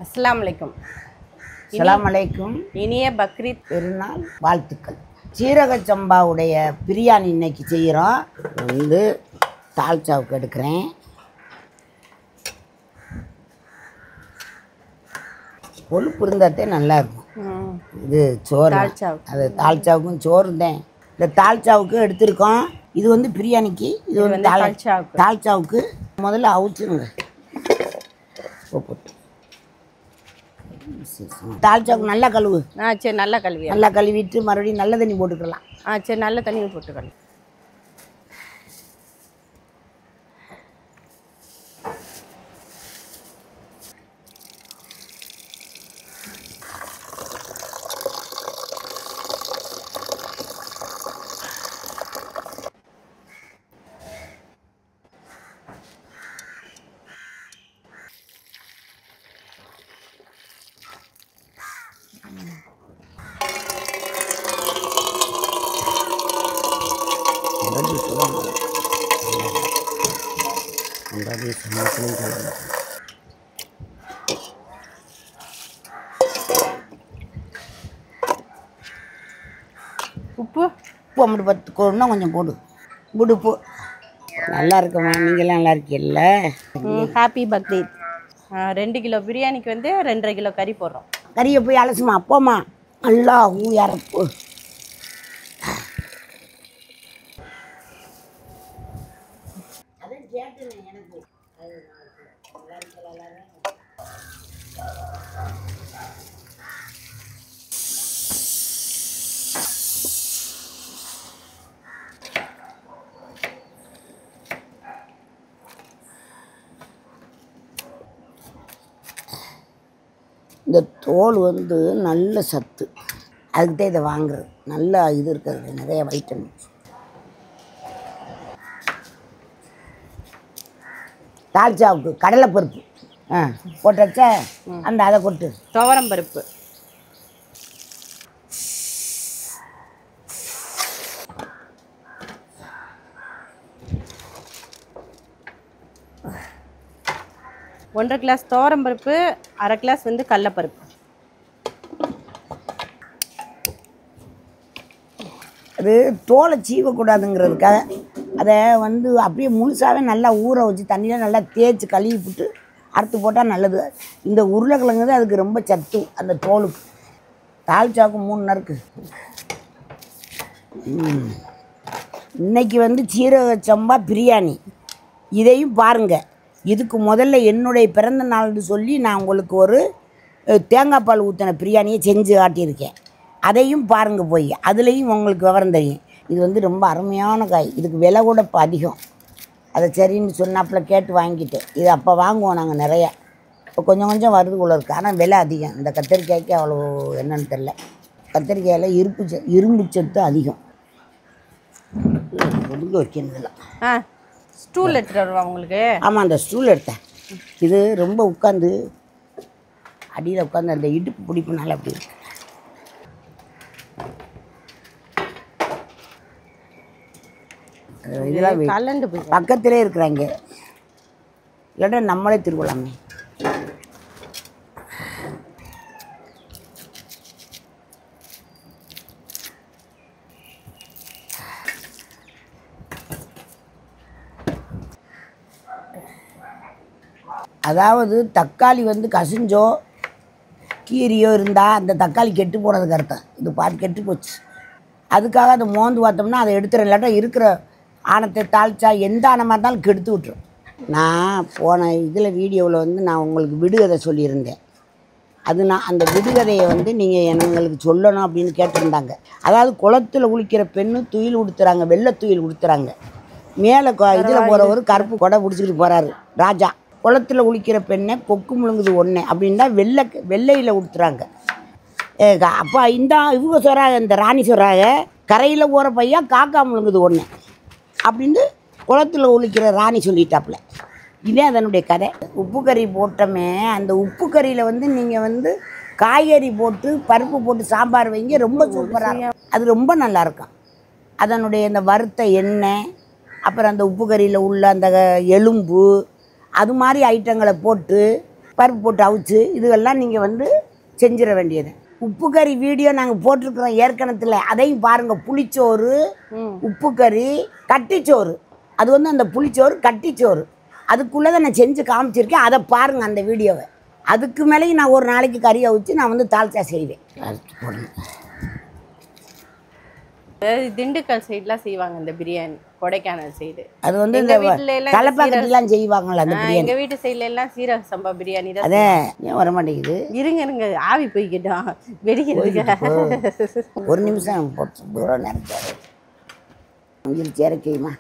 அஸ்ஸலாமு அலைக்கும். அஸ்ஸலாமு அலைக்கும். இனிய பக்ரீத் பெருநாள் வாழ்த்துக்கள். சீரக சம்பாவுடைய பிரியாணி இன்னைக்கு செய்கிறோம். வந்து தால்ச்சாவுக்கு எடுக்கிறேன். கொழுப்பு இருந்தாத்தே நல்லாயிருக்கும். இது சோறு, அது தால்ச்சாவுக்கும் சோறு தான். இந்த தால்ச்சாவுக்கு எடுத்திருக்கோம். இது வந்து பிரியாணிக்கு, இது வந்து தால்ச்சாவுக்கு. முதல்ல அவிச்சுருங்க போட்டு. தால்ச்சாவுக்கு நல்லா கழுவு. சரி, நல்லா கழுவி நல்லா கழுவிட்டு மறுபடியும் நல்ல தண்ணி போட்டுக்கலாம். சரி, நல்ல தண்ணி போட்டுக்கலாம். உப்பு அம்மட்டு 10 கோடுனா கொஞ்சம் போடு. உப்பு நல்லா இருக்குமா? நீங்களாம் நல்லா இருக்கீல்ல? ஹாப்பி பக்ரீத். 2 கிலோ பிரியாணிக்கு வந்து 2.5 கிலோ கறி போடுறோம். கறியை போய் அலசுமா அப்போம்மா நல்லா ஊயாரப்பு. இந்த தோல் வந்து நல்ல சத்து, அதுக்கு தான் இதை வாங்குறது. நல்லா இது இருக்கிறது, நிறைய வைட்டமின்ஸ். தால்ச்சாவுக்கு கடலைப்பருப்பு போட்டாச்ச, அந்த அதை கொட்டு. துவரம் பருப்பு, ஒன்றரை கிளாஸ் துவரம் பருப்பு, அரை கிளாஸ் வந்து கடலைப்பருப்பு. அது தோலை சீவக்கூடாதுங்கிறதுக்காக அதை வந்து அப்படியே முழுசாகவே நல்லா ஊற வச்சு தண்ணியில் நல்லா தேய்ச்சி கழுவி விட்டு அறுத்து போட்டால் நல்லது. இந்த உருளைக்கிழங்கு தான் அதுக்கு ரொம்ப சத்து, அந்த தோலுக்கு. தால்ச்சாவுக்கு 3 நறுக்கு. இன்னைக்கு வந்து சீரக சம்பா பிரியாணி, இதையும் பாருங்கள். இதுக்கு முதல்ல என்னுடைய பிறந்த நாள்னு சொல்லி நான் உங்களுக்கு ஒரு தேங்காய் பால் ஊற்றின பிரியாணியை செஞ்சு காட்டியிருக்கேன். அதையும் பாருங்கள் போய், அதுலேயும் உங்களுக்கு விவரம் தெரியும். இது வந்து ரொம்ப அருமையான காய். இதுக்கு விலை கூட இப்போ அதிகம். அதை சரின்னு சொன்னாப்பில் கேட்டு வாங்கிட்டு, இது அப்போ வாங்குவோம் நாங்கள் நிறையா. இப்போ கொஞ்சம் கொஞ்சம் வருது போல இருக்குது, ஆனால் விலை அதிகம். இந்த கத்திரிக்காய்க்கு அவ்வளோ என்னன்னு தெரில. கத்திரிக்காயில் இரும்பு சத்து அதிகம். ஒதுங்க வைக்கிறதுல ஸ்டூல் எடுத்துகிட்டு வருவாங்க உங்களுக்கு. ஆமாம், அந்த ஸ்டூல் எடுத்தேன். இது ரொம்ப உட்காந்து அடியில் உட்காந்து அந்த இடுப்பு பிடிப்புனால அப்படி இருக்கு. இதெல்லாம் பக்கத்திலே இருக்கிறாங்க, இல்லாட்டா நம்மளே திருவிழாமே. அதாவது தக்காளி வந்து கசிஞ்சோ கீரியோ இருந்தால் அந்த தக்காளி கெட்டு போனதுக்கு அர்த்தம். இது பாட்டு கெட்டு போச்சு. அதுக்காக அதை மோந்து பார்த்தோம்னா அதை எடுத்துகிற, இல்லாட்டா இருக்கிற ஆணத்தை தாளிச்சா எந்த ஆணமாக இருந்தாலும் கெடுத்து விட்டுரும். நான் போன இதில் வீடியோவில் வந்து நான் உங்களுக்கு விடுகதை சொல்லியிருந்தேன். அது நான் அந்த விடுகதையை வந்து நீங்கள் எங்களுக்கு சொல்லணும் அப்படின்னு கேட்டிருந்தாங்க. அதாவது குளத்தில் குளிக்கிற பெண்ணு துயில் உடுத்துறாங்க, வெள்ளை துயில் உடுத்துறாங்க. மேலே இதில் போகிறவர் கருப்பு கொடை பிடிச்சிக்கிட்டு போகிறாரு ராஜா. குளத்தில் குளிக்கிற பெண்ணை கொக்கு முழுங்குது ஒன்று அப்படின்னா வெள்ளையில் உடுத்துறாங்க. அப்போ இவங்க சொல்கிறாங்க, இந்த ராணி சொல்கிறாங்க, கரையில் போகிற பையன் காக்கா முழுங்குது ஒன்று அப்படின்னு குளத்தில் குளிக்கிற ராணி சொல்லிட்டாப்புல. இதே அதனுடைய கதை. உப்பு கறி போட்டோமே, அந்த உப்பு கறியில் வந்து நீங்கள் வந்து காய்கறி போட்டு பருப்பு போட்டு சாம்பார் வைங்க, ரொம்ப சூப்பராக, அது ரொம்ப நல்லாயிருக்கும். அதனுடைய இந்த வறுத்த எண்ணெய், அப்புறம் அந்த உப்பு கறியில் உள்ள அந்த எலும்பு, அது மாதிரி ஐட்டங்களை போட்டு பருப்பு போட்டு அவிச்சு இதுவெல்லாம் நீங்கள் வந்து செஞ்சிட வேண்டியது. உப்பு கறி வீடியோ நாங்கள் போட்டிருக்கிறோம் ஏற்கனத்தில், அதையும் பாருங்கள். புளிச்சோறு, உப்பு கறி, கட்டிச்சோறு. அது வந்து அந்த புளிச்சோறு கட்டிச்சோறு அதுக்குள்ளே தான் நான் செஞ்சு காமிச்சிருக்கேன். அதை பாருங்கள் அந்த வீடியோவை. அதுக்கு மேலேயும் நான் ஒரு நாளைக்கு கறி அவிச்சு நான் வந்து தால்ச்சா செய்வேன். திண்டுக்கல் சைட்லாம் செய்வாங்க இந்த பிரியாணி, கொடைக்கானல் சைடு. அது வந்து இந்த தலைப்பாக்கெல்லாம் செய்வாங்கள்ல அந்த பிரியாணி. எங்கள் வீட்டு சைட்ல எல்லாம் சீரக சம்பா பிரியாணி தான். அதே ஏன் வர மாட்டேங்குது? இருங்க ஆவி போய்கிட்டோம் வெடிக்கிறதுக்கு. ஒரு நிமிஷம் போட்டு தூரம் நினைச்சாரு. அவிஞ்சிருச்சு, இறக்கிமா.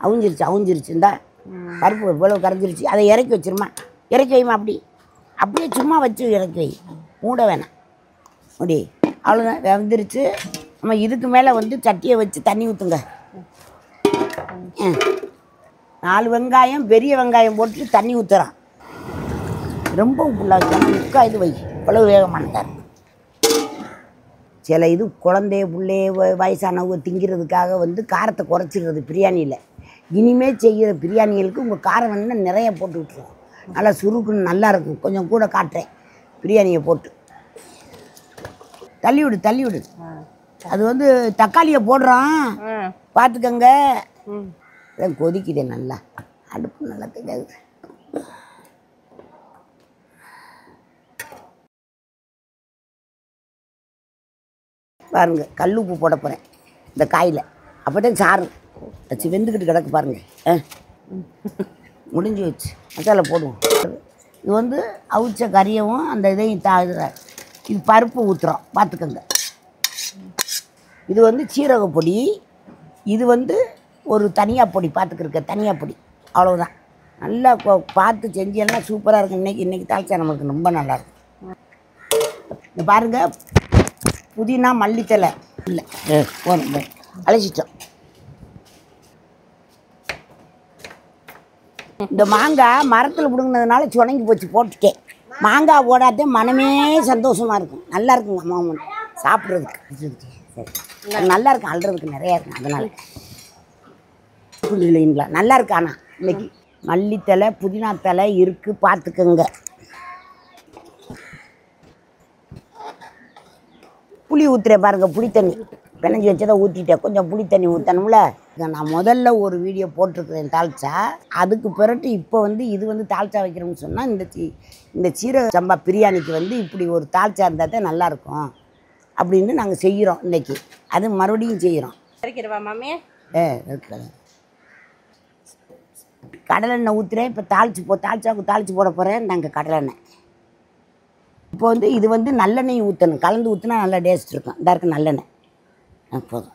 அவிஞ்சிருச்சு இந்தா பருப்பு இவ்வளவு கரைஞ்சிருச்சு. அதை இறக்கி வச்சிருமா, இறக்கி வைமா. அப்படியே சும்மா வச்சு இறக்கி வை, மூட வேணாம். அப்படி அவ்வளோதான், வெந்துருச்சு. நம்ம இதுக்கு மேலே வந்து சட்டியை வச்சு தண்ணி ஊற்றுங்க. 4 வெங்காயம், பெரிய வெங்காயம் போட்டு தண்ணி ஊற்றுறான். ரொம்ப உப்புலாக முக்கா இது வை, இவ்வளவு வேகமானதார். சில இது குழந்தைய பிள்ளைய வயசானவங்க திங்கிறதுக்காக வந்து காரத்தை குறைச்சிடுறது பிரியாணியில். இனிமேல் செய்கிற பிரியாணிகளுக்கு உங்கள் காரம் வேணுன்னா நிறைய போட்டு விட்ருவோம், நல்லா சுருக்குன்னு நல்லாயிருக்கும். கொஞ்சம் கூட காட்டுறேன் பிரியாணியை போட்டு. தள்ளி விடு. அது வந்து தக்காளியை போடுறான், பார்த்துக்கங்க. கொதிக்குதே நல்லா, அடுப்பு நல்லா தெரியாது. பாருங்க, கல் உப்பு போட போகிறேன் இந்த காயில். அப்போ தான் சாறு வச்சு வெந்துக்கிட்டு கிடக்கு பாருங்கள். முடிஞ்சு வச்சு மசாலா போடுவோம். இது வந்து அவிச்ச கறியவும் அந்த இதையும் இது பருப்பு ஊற்றுறோம், பார்த்துக்கோங்க. இது வந்து சீரக பொடி, இது வந்து ஒரு தனியா பொடி, பார்த்துக்கிருக்க தனியா பொடி. அவ்வளோதான். நல்லா பார்த்து செஞ்செல்லாம் சூப்பராக இருக்கும். இன்றைக்கி தாளிச்சா நம்மளுக்கு ரொம்ப நல்லாயிருக்கும். இந்த பாருங்கள், புதினா மல்லித்தலை இல்லை போதும், அழைச்சிட்டோம். இந்த மாங்காய் மரத்தில் பிடுங்கினதுனால சுணங்கி போச்சு, போட்டுட்டேன். மாங்காய் போடாதே மனமே சந்தோஷமாக இருக்கும், நல்லா இருக்குங்க அம்மா சாப்பிட்றதுக்கு. சரி, நல்லா இருக்கும், அல்றதுக்கு நிறையா இருக்கும். அதனால் இல்லைங்களா, நல்லா இருக்கு. ஆனால் இன்னைக்கு மல்லித்தலை புதினா தலை இருக்குது, பார்த்துக்கோங்க. புளி ஊற்றுறேன் பாருங்கள், புளி தண்ணி பிணைஞ்சி வச்சதை ஊற்றிட்டேன். கொஞ்சம் புளி தண்ணி ஊற்றணும்ல. நான் முதல்ல ஒரு வீடியோ போட்டிருக்கிறேன் தால்ச்சா, அதுக்கு பிறகு இப்போ வந்து இது வந்து தால்ச்சா வைக்கிறோம்னு சொன்னால் இந்த சீரக சம்பா பிரியாணிக்கு வந்து இப்படி ஒரு தால்ச்சா இருந்தால் தான் நல்லாயிருக்கும் அப்படின்னு நாங்கள் செய்கிறோம் இன்றைக்கி. அது மறுபடியும் செய்கிறோம். இருக்கிறவா மாமே? இருக்கிறேன். கடலெண்ணெய் ஊற்றுறேன். இப்போ தால்ச்சாவுக்கு தாளித்து போட போகிறேன். நாங்கள் கடலெண்ணெய் இப்போ வந்து இது வந்து நல்லெண்ணெய் ஊற்றணும், கலந்து ஊற்றினா நல்லா டேஸ்ட் இருக்கும். இந்த இருக்குது நல்லெண்ணெய் போதும்.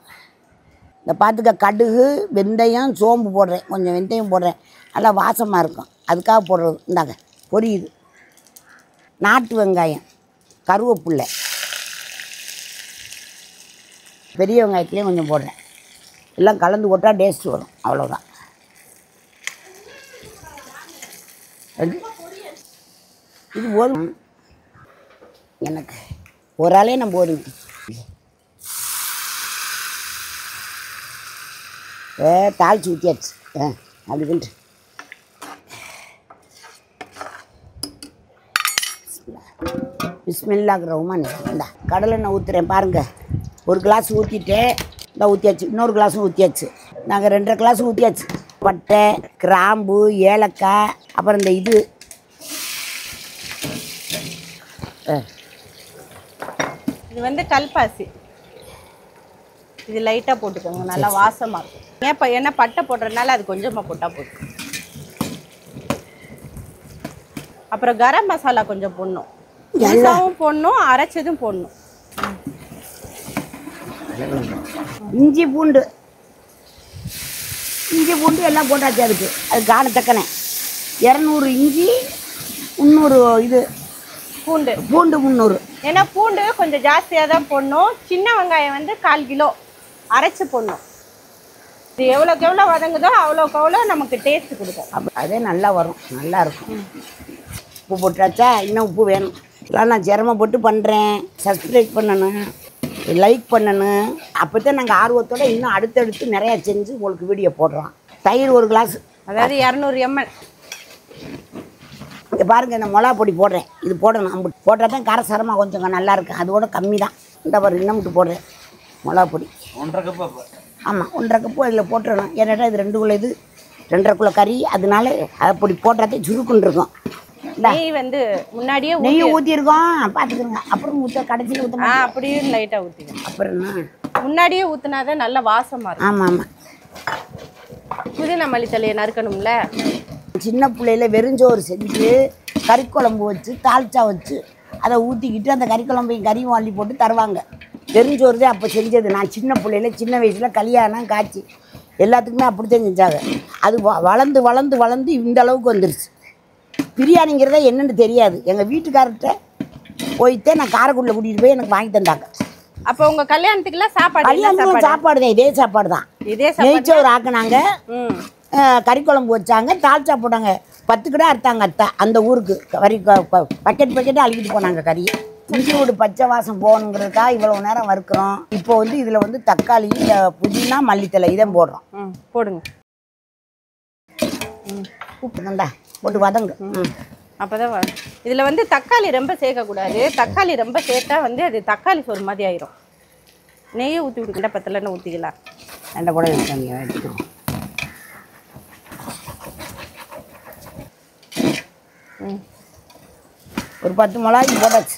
இந்த பார்த்துக்க, கடுகு, வெந்தயம், சோம்பு போடுறேன், கொஞ்சம் வெந்தயம் போடுறேன், நல்லா வாசமாக இருக்கும், அதுக்காக போடுறது. இந்தாங்க பொரியுது. நாட்டு வெங்காயம், கருவேப்பில்லை, பெரிய வெங்காயத்துலேயும் கொஞ்சம் போடுறேன். எல்லாம் கலந்து போட்டால் டேஸ்ட் வரும், அவ்வளோதான். இது போதும் எனக்கு, ஒரு ஆளே நான் போதும். தாளிச்சு ஊற்றியாச்சு. அப்படின்ட்டு பிஸ்மில்லாஹ் ரஹ்மான் ரஹீம். இந்த கடலெண்ணெய் ஊற்றுறேன் பாருங்கள். ஒரு கிளாஸ் ஊற்றிட்டேன், இந்த ஊற்றியாச்சு. இன்னொரு கிளாஸும் ஊற்றியாச்சு. நாங்கள் 2.5 கிளாஸ் ஊற்றியாச்சு. பட்டை, கிராம்பு, ஏலக்காய், அப்புறம் இந்த இது இது வந்து கல்பாசி. இது லைட்டாக போட்டுக்கோங்க, நல்லா வாசமாக இருக்கும். ஏன் என்ன பட்டை போடுறதுனால அது கொஞ்சமாக போட்டால் போதும். அப்புறம் கரம் மசாலா கொஞ்சம் போடணும், எல்லாவும் போடணும், அரைச்சதும் போடணும். இஞ்சி பூண்டு எல்லாம் போட்டாச்சு. அது காணத்தக்கனே 200 இஞ்சி, 300 இது பூண்டு 300. ஏன்னா பூண்டு கொஞ்சம் ஜாஸ்தியாக தான் போடணும். சின்ன வெங்காயம் வந்து 1/4 கிலோ அரைச்சி போடணும். இது எவ்வளோக்கு எவ்வளோ வதங்குதோ அவ்வளோக்கு அவ்வளோ நமக்கு டேஸ்ட் கொடுக்கும். அதே நல்லா வரும், நல்லா இருக்கும். உப்பு போட்டாச்சா? இன்னும் உப்பு வேணும். இதெல்லாம் நான் சிரமப்பட்டு பண்ணுறேன். சப்ஸ்கிரைப் பண்ணணும், லைக் பண்ணணும். அப்போ தான் நாங்கள் ஆர்வத்தோடு இன்னும் அடுத்தடுத்து நிறையா செஞ்சு உங்களுக்கு வீடியோ போடுறோம். தயிர் 1 கிளாஸ், அதாவது 200 ml. இங்கே பாருங்கள், இந்த மிளகா பொடி போடுறேன். இது போடணும், அம்புட்டு போட்டால் தான் காரசாரமாக கொஞ்சம் நல்லா இருக்கும். அதோட கம்மி தான். இந்த பாரு இன்னமுட்டு போடுறேன் மிளகா பொடி 1.5 கப்பு. ஆமாம், 1.5 கப்பு அதில் போட்டுடணும். ஏன்னாட்டா இது 2 கிலோ, இது 2.5 கிலோ கறி. அதனால அப்படி போட்டாதே சுருக்குன்னு இருக்கும். நெய் வந்து முன்னாடியே நெய் ஊற்றிருக்கோம், பார்த்துக்கோங்க. அப்புறம் ஊற்ற கடைசியில் ஊற்ற அப்படியே லைட்டாக ஊற்றிக்கணும். அப்புறம் என்ன, முன்னாடியே ஊற்றினாதான் நல்ல வாசமாக இருக்கும். ஆமாம் ஆமாம். புதினா மல்லித்தலையை நறுக்கணும்ல. சின்ன பிள்ளையில வெறுஞ்சோறு செஞ்சு கறிக்குழம்பு வச்சு தாளிச்சா வச்சு அதை ஊற்றிக்கிட்டு அந்த கறிக்குழம்பையும் கறியும் அள்ளி போட்டு தருவாங்க. வெறுஞ்சோறு தான் அப்போ செஞ்சது. நான் சின்ன பிள்ளையில சின்ன வயசில் கல்யாணம் காய்ச்சி எல்லாத்துக்குமே அப்படித்தான் செஞ்சாங்க. அது வளர்ந்து வளர்ந்து வளர்ந்து இந்த அளவுக்கு வந்துருச்சு. பிரியாணிங்கிறத என்னென்னு தெரியாது. எங்கள் வீட்டுக்காரர்கிட்ட போயிட்டே நான் காரைக்குடியில் கூட்டிகிட்டு போய் எனக்கு வாங்கி தந்தாங்க. அப்போ உங்கள் கல்யாணத்துக்குலாம் சாப்பாடு கல்யாணத்துக்கு சாப்பாடு தான், இதே சாப்பாடு தான். இதே நெய்ச்சோறு ஆக்குனாங்க, கறிக்குழம்பு வச்சாங்க, தால்ச்சா போட்டாங்க. 10 கிடா அறுத்தாங்க அத்தை அந்த ஊருக்கு. கறி பக்கெட்டாக அழுகிட்டு போனாங்க கறியை. இஞ்சியோடு பச்சை வாசம் போகணுங்கிறதுக்காக இவ்வளோ நேரம் வறுக்கிறோம். இப்போ வந்து இதில் வந்து தக்காளி, புதினா, மல்லித்தலை இதை போடுறோம். போடுங்க. உப்பு தந்தா போட்டு வதங்க. அப்போதான் இதில் வந்து தக்காளி ரொம்ப சேர்க்கக்கூடாது. தக்காளி ரொம்ப சேர்த்தா வந்து அது தக்காளி சோறு மாதிரி ஆயிரும். நெய்யை ஊற்றி விட்டுக்கிட்டா பத்தலன்னு ஊற்றிக்கலாம். 2 கூட எடுத்துக்கிறோம். ஒரு 10 மிளகாய் போட்டாச்சு.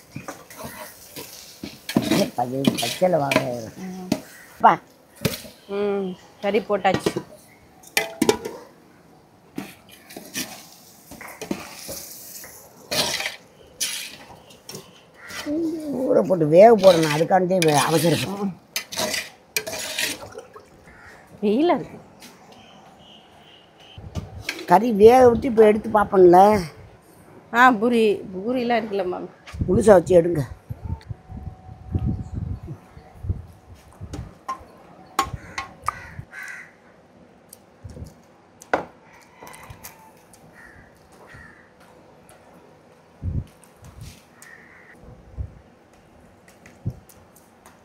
பச்சையில் வாங்கப்பா. கறி போட்டாச்சு. ஊற போட்டு வேக போடணும். அதுக்காண்டே அவசரம். வெயிலாக இருக்கு. கறி வேக விட்டு இப்போ எடுத்து பார்ப்போம்ல. பூரிலாம் இருக்குல்ல மேம், முழுசாக வச்சு எடுங்க.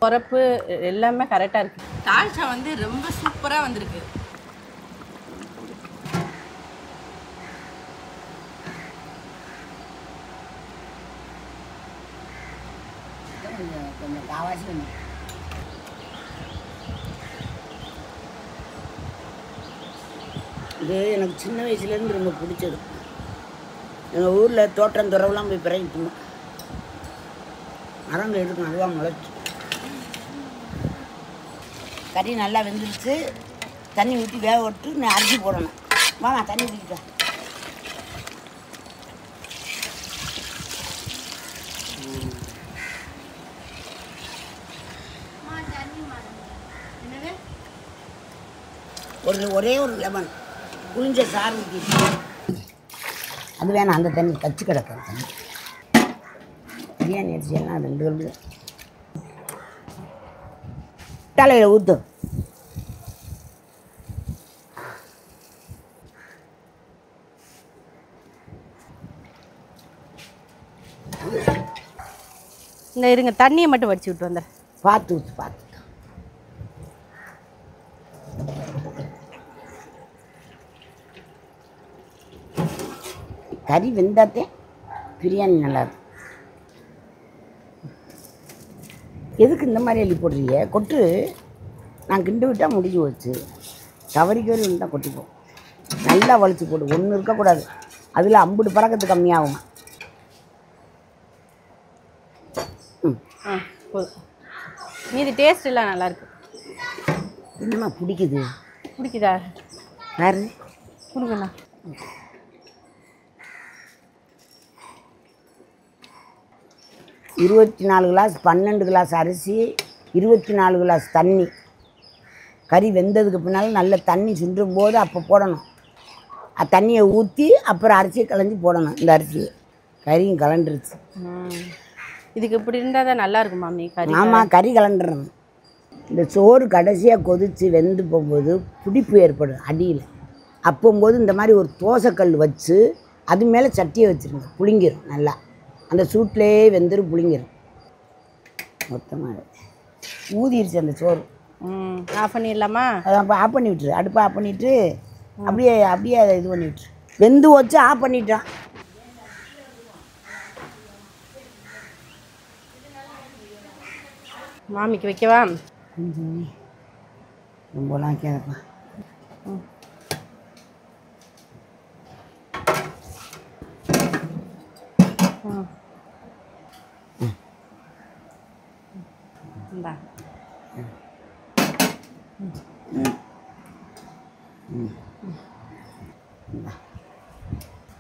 உரப்பு எல்லாமே கரெக்டாக இருக்குது. தால்ச்சா வந்து ரொம்ப சூப்பராக வந்திருக்கு. கொஞ்சம் காவாசி வேணும். இது எனக்கு சின்ன வயசுலேருந்து ரொம்ப பிடிச்சது. எங்கள் ஊரில் தோட்டம் துறவுலாம் போய் பிறகிட்டோம். மரங்கள் இருக்கும், அதுவாக முளைச்சி. கறி நல்லா வெந்துருச்சு. தண்ணி ஊற்றி வேக விட்டு நான் அரிசி போடணும். வாமா தண்ணி ஊற்றிக்கிட்டேன். ஒரே ஒரு லெமன் புளிஞ்ச சாறு ஊற்றி. அது வேணாம், அந்த தண்ணி கச்சு கிடக்கிற தண்ணி. பிரியாணி அரிசி எல்லாம் 2 கல் தலையில் ஊற்று. இந்த இருங்க, தண்ணியை மட்டும் வடிச்சு விட்டு வந்துடுறேன். பார்த்து ஊற்று, பார்த்து. கறி வெந்தாத்தே பிரியாணி நல்லாயிருக்கும். எதுக்கு இந்த மாதிரி அள்ளி போடுறீங்க? கொட்டு. நான் கிண்டு விட்டால் முடிஞ்சு போச்சு. தவறிக்கறி இருந்தால் கொட்டிப்போம். நல்லா வலிச்சு போடு, ஒன்றும் இருக்கக்கூடாது. அதில் 50 பறக்கத்து கம்மியாகும். மீதி டேஸ்ட் எல்லாம் நல்லாயிருக்கு. என்னம்மா பிடிக்குது? பிடிக்குதா? யாரு கொடுங்கண்ணா. இருபத்தி 4 கிளாஸ் 12 கிளாஸ் அரிசி, 24 கிளாஸ் தண்ணி. கறி வெந்ததுக்கு பின்னால் நல்ல தண்ணி சுண்டும் போது அப்போ போடணும். தண்ணியை ஊற்றி அப்புறம் அரிசியை களைஞ்சி போடணும். இந்த அரிசியை கறியும் கலண்டுருச்சு. இதுக்கு இப்படி இருந்தால் தான் நல்லா இருக்கும் மாமி கறி. ஆமாம், கறி கலண்டுறணும். இந்த சோறு கடைசியாக கொதித்து வெந்து போகும்போது பிடிப்பு ஏற்படும் அடியில். அப்போம்போது இந்த மாதிரி ஒரு தோசைக்கல் வச்சு அது மேலே சட்டியை வச்சுருங்க. புளிங்கிடும் நல்லா. அந்த சூட்லேயே வெந்துடும், புளிங்கிடும். மொத்தமாக ஊதிடுச்சு அந்த சோறு. ஆஃப் பண்ணிடலாமா? அதான் ஆஃப் பண்ணி விட்டுரு. அடுப்பை ஆஃப் பண்ணிவிட்டு அப்படியே அப்படியே அதை இது பண்ணி விட்டுரு. வெந்து வச்சு ஆஃப் பண்ணிட்டான். மாமிக்கு வைக்கவா? கொஞ்சம் ரொம்பலாம் கேட்பா. இந்தா.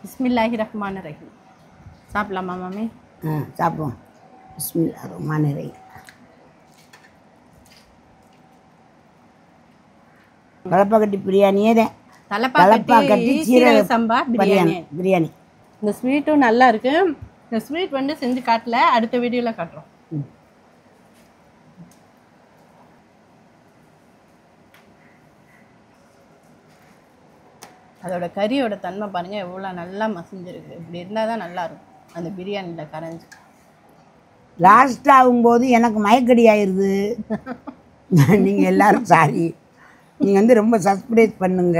பிஸ்மில்லாஹி ரஹ்மான் ரஹீம். சாப்பிடலாமா மாமி? சாப்பிடுவோம். பிஸ்மில்லாஹிர் ரஹ்மானிர் ரஹீம். தலப்பாக்கட்டி பிரியாணியே தான். தலப்பாக்கட்டி சீரக சம்பா பிரியாணி. பிரியாணி இந்த ஸ்வீட்டும் நல்லா இருக்கு. இந்த ஸ்வீட் வந்து செஞ்சு காட்டல, அடுத்த வீடியோவில் காட்டுறோம். அதோட கறியோட தன்மை பாருங்க எவ்வளோ நல்லா மசிஞ்சிருக்கு. இப்படி இருந்தால் தான் நல்லா இருக்கும் அந்த பிரியாணியில் கரைஞ்சி. லாஸ்ட் ஆகும்போது எனக்கு மயக்கடி ஆயிடுது. நீங்கள் எல்லாரும் சாரி. நீங்கள் வந்து ரொம்ப சப்ஸ்கிரைப் பண்ணுங்க.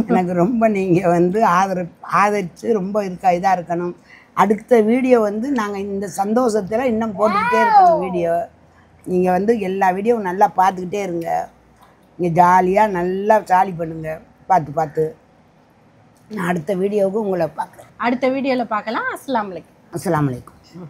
எனக்கு ரொம்ப நீங்கள் வந்து ஆதரித்து ரொம்ப இதாக இருக்கணும். அடுத்த வீடியோ வந்து நாங்கள் இந்த சந்தோஷத்தில் இன்னும் போட்டுக்கிட்டே இருக்கோம் வீடியோ. நீங்கள் வந்து எல்லா வீடியோவும் நல்லா பார்த்துக்கிட்டே இருங்க. நீங்கள் ஜாலியாக நல்லா ஜாலி பண்ணுங்கள். பார்த்து நான் அடுத்த வீடியோவுக்கு உங்களை பார்க்குறேன். அடுத்த வீடியோவில் பார்க்கலாம். அஸ்ஸலாமு அலைக்கும். அஸ்ஸலாமு அலைக்கும்.